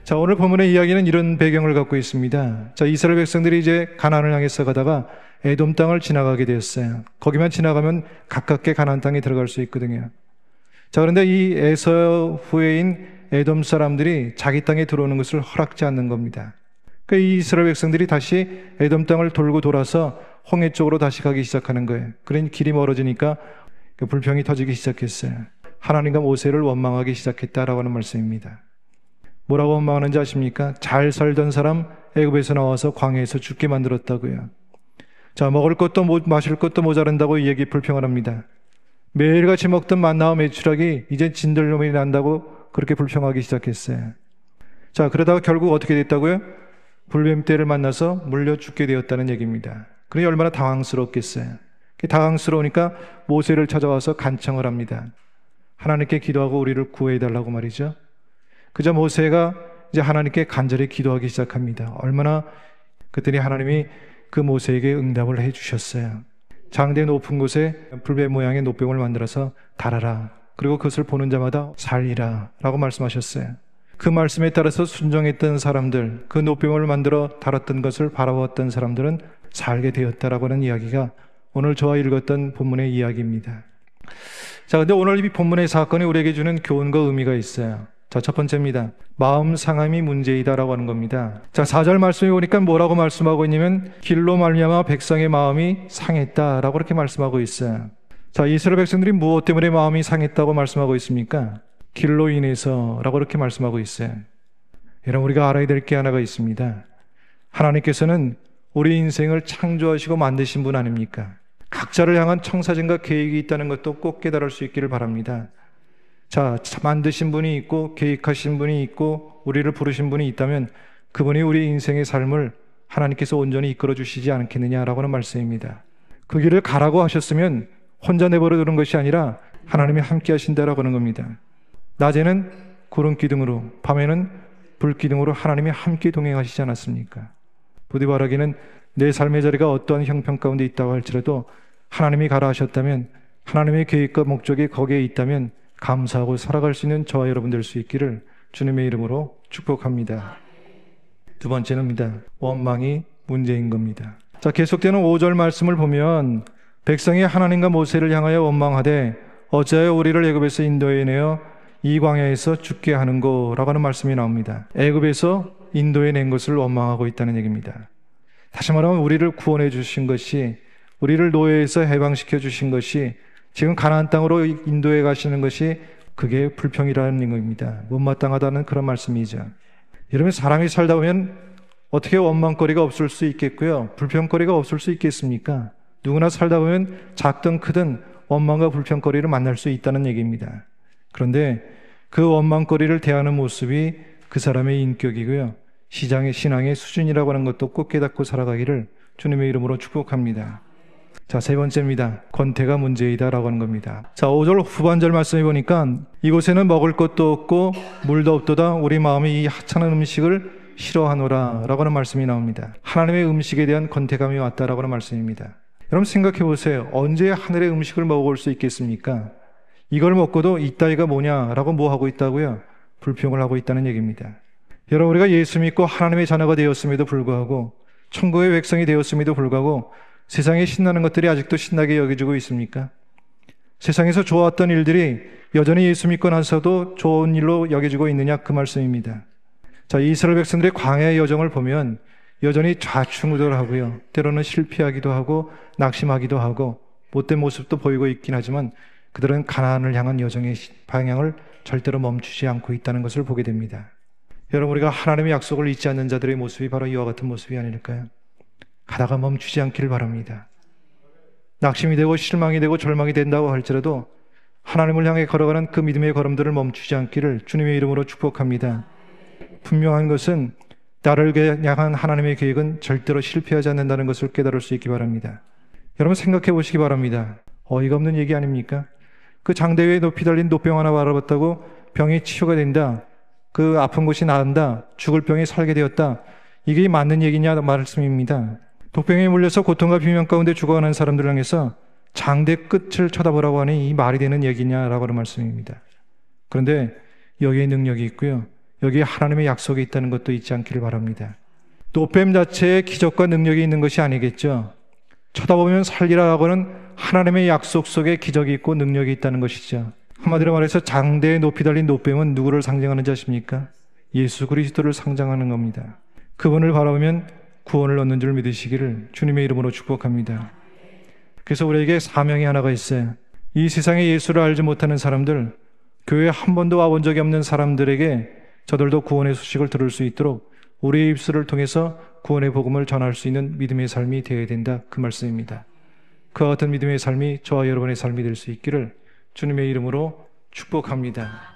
자, 오늘 본문의 이야기는 이런 배경을 갖고 있습니다. 자, 이스라엘 백성들이 이제 가나안을 향해서 가다가 에돔 땅을 지나가게 되었어요. 거기만 지나가면 가깝게 가나안 땅에 들어갈 수 있거든요. 자, 그런데 이 에서 후예인 에돔 사람들이 자기 땅에 들어오는 것을 허락지 않는 겁니다. 그러니까 이 이스라엘 백성들이 다시 에돔 땅을 돌고 돌아서 홍해 쪽으로 다시 가기 시작하는 거예요. 그러니 길이 멀어지니까 불평이 터지기 시작했어요. 하나님과 모세를 원망하기 시작했다라고 하는 말씀입니다. 뭐라고 원망하는지 아십니까? 잘 살던 사람 애굽에서 나와서 광야에서 죽게 만들었다고요. 자, 먹을 것도 마실 것도 모자란다고 이 얘기 불평을 합니다. 매일같이 먹던 만나와 메추라기 이제 진들놈이 난다고 그렇게 불평하기 시작했어요. 자, 그러다가 결국 어떻게 됐다고요? 불뱀떼를 만나서 물려 죽게 되었다는 얘기입니다. 그러니 얼마나 당황스럽겠어요. 당황스러우니까 모세를 찾아와서 간청을 합니다. 하나님께 기도하고 우리를 구해달라고 말이죠. 그저 모세가 이제 하나님께 간절히 기도하기 시작합니다. 얼마나 그랬더니 하나님이 그 모세에게 응답을 해주셨어요. 장대 높은 곳에 불뱀 모양의 노병을 만들어서 달아라. 그리고 그것을 보는 자마다 살리라 라고 말씀하셨어요. 그 말씀에 따라서 순종했던 사람들, 그 노병을 만들어 달았던 것을 바라보았던 사람들은 살게 되었다라고 하는 이야기가 오늘 저와 읽었던 본문의 이야기입니다. 자, 근데 오늘 이 본문의 사건이 우리에게 주는 교훈과 의미가 있어요. 자, 첫 번째입니다. 마음 상함이 문제이다라고 하는 겁니다. 자, 4절 말씀에 보니까 뭐라고 말씀하고 있냐면 길로 말미암아 백성의 마음이 상했다라고 그렇게 말씀하고 있어요. 자, 이스라엘 백성들이 무엇 때문에 마음이 상했다고 말씀하고 있습니까? 길로 인해서라고 그렇게 말씀하고 있어요. 여러분, 우리가 알아야 될 게 하나가 있습니다. 하나님께서는 우리 인생을 창조하시고 만드신 분 아닙니까? 각자를 향한 청사진과 계획이 있다는 것도 꼭 깨달을 수 있기를 바랍니다. 자, 만드신 분이 있고 계획하신 분이 있고 우리를 부르신 분이 있다면 그분이 우리 인생의 삶을 하나님께서 온전히 이끌어 주시지 않겠느냐라고 하는 말씀입니다. 그 길을 가라고 하셨으면 혼자 내버려 두는 것이 아니라 하나님이 함께 하신다라고 하는 겁니다. 낮에는 구름 기둥으로, 밤에는 불 기둥으로 하나님이 함께 동행하시지 않았습니까? 부디 바라기는 내 삶의 자리가 어떠한 형편 가운데 있다고 할지라도 하나님이 가라 하셨다면, 하나님의 계획과 목적이 거기에 있다면 감사하고 살아갈 수 있는 저와 여러분 될 수 있기를 주님의 이름으로 축복합니다. 두 번째는입니다. 원망이 문제인 겁니다. 자, 계속되는 5절 말씀을 보면 백성이 하나님과 모세를 향하여 원망하되 어찌하여 우리를 애굽에서 인도해내어 이 광야에서 죽게 하는고라고 하는 말씀이 나옵니다. 애굽에서 인도해낸 것을 원망하고 있다는 얘기입니다. 다시 말하면 우리를 구원해 주신 것이, 우리를 노예에서 해방시켜 주신 것이, 지금 가나안 땅으로 인도해 가시는 것이 그게 불평이라는 겁니다. 못마땅하다는 그런 말씀이죠. 여러분, 사람이 살다 보면 어떻게 원망거리가 없을 수 있겠고요, 불평거리가 없을 수 있겠습니까? 누구나 살다 보면 작든 크든 원망과 불평거리를 만날 수 있다는 얘기입니다. 그런데 그 원망거리를 대하는 모습이 그 사람의 인격이고요, 신앙의 수준이라고 하는 것도 꼭 깨닫고 살아가기를 주님의 이름으로 축복합니다. 자, 세 번째입니다. 권태가 문제이다라고 하는 겁니다. 자, 5절 후반절 말씀해 보니까 이곳에는 먹을 것도 없고 물도 없도다 우리 마음이 이 하찮은 음식을 싫어하노라 라고 하는 말씀이 나옵니다. 하나님의 음식에 대한 권태감이 왔다라고 하는 말씀입니다. 여러분 생각해 보세요. 언제 하늘의 음식을 먹을 수 있겠습니까? 이걸 먹고도 이따위가 뭐냐라고 뭐 하고 있다고요? 불평을 하고 있다는 얘기입니다. 여러분, 우리가 예수 믿고 하나님의 자녀가 되었음에도 불구하고, 천국의 백성이 되었음에도 불구하고 세상에 신나는 것들이 아직도 신나게 여겨지고 있습니까? 세상에서 좋았던 일들이 여전히 예수 믿고 나서도 좋은 일로 여겨지고 있느냐, 그 말씀입니다. 자, 이스라엘 백성들의 광야의 여정을 보면 여전히 좌충우돌하고요, 때로는 실패하기도 하고 낙심하기도 하고 못된 모습도 보이고 있긴 하지만 그들은 가나안을 향한 여정의 방향을 절대로 멈추지 않고 있다는 것을 보게 됩니다. 여러분, 우리가 하나님의 약속을 잊지 않는 자들의 모습이 바로 이와 같은 모습이 아닐까요? 가다가 멈추지 않기를 바랍니다. 낙심이 되고 실망이 되고 절망이 된다고 할지라도 하나님을 향해 걸어가는 그 믿음의 걸음들을 멈추지 않기를 주님의 이름으로 축복합니다. 분명한 것은 나를 향한 하나님의 계획은 절대로 실패하지 않는다는 것을 깨달을 수 있기 바랍니다. 여러분 생각해 보시기 바랍니다. 어이가 없는 얘기 아닙니까? 그 장대 위에 높이 달린 노병 하나 바라봤다고 병이 치유가 된다, 그 아픈 곳이 나은다, 죽을 병이 살게 되었다, 이게 맞는 얘기냐 말씀입니다. 독병에 물려서 고통과 비명 가운데 죽어가는 사람들을 향해서 장대 끝을 쳐다보라고 하니 이 말이 되는 얘기냐라고 하는 말씀입니다. 그런데 여기에 능력이 있고요, 여기에 하나님의 약속이 있다는 것도 잊지 않기를 바랍니다. 노뱀 자체에 기적과 능력이 있는 것이 아니겠죠. 쳐다보면 살리라 하고는 하나님의 약속 속에 기적이 있고 능력이 있다는 것이죠. 한마디로 말해서 장대에 높이 달린 노뱀은 누구를 상징하는 자십니까? 예수 그리스도를 상징하는 겁니다. 그분을 바라보면 구원을 얻는 줄 믿으시기를 주님의 이름으로 축복합니다. 그래서 우리에게 사명이 하나가 있어요. 이 세상에 예수를 알지 못하는 사람들, 교회에 한 번도 와본 적이 없는 사람들에게 저들도 구원의 소식을 들을 수 있도록 우리의 입술을 통해서 구원의 복음을 전할 수 있는 믿음의 삶이 되어야 된다, 그 말씀입니다. 그와 같은 믿음의 삶이 저와 여러분의 삶이 될 수 있기를 주님의 이름으로 축복합니다.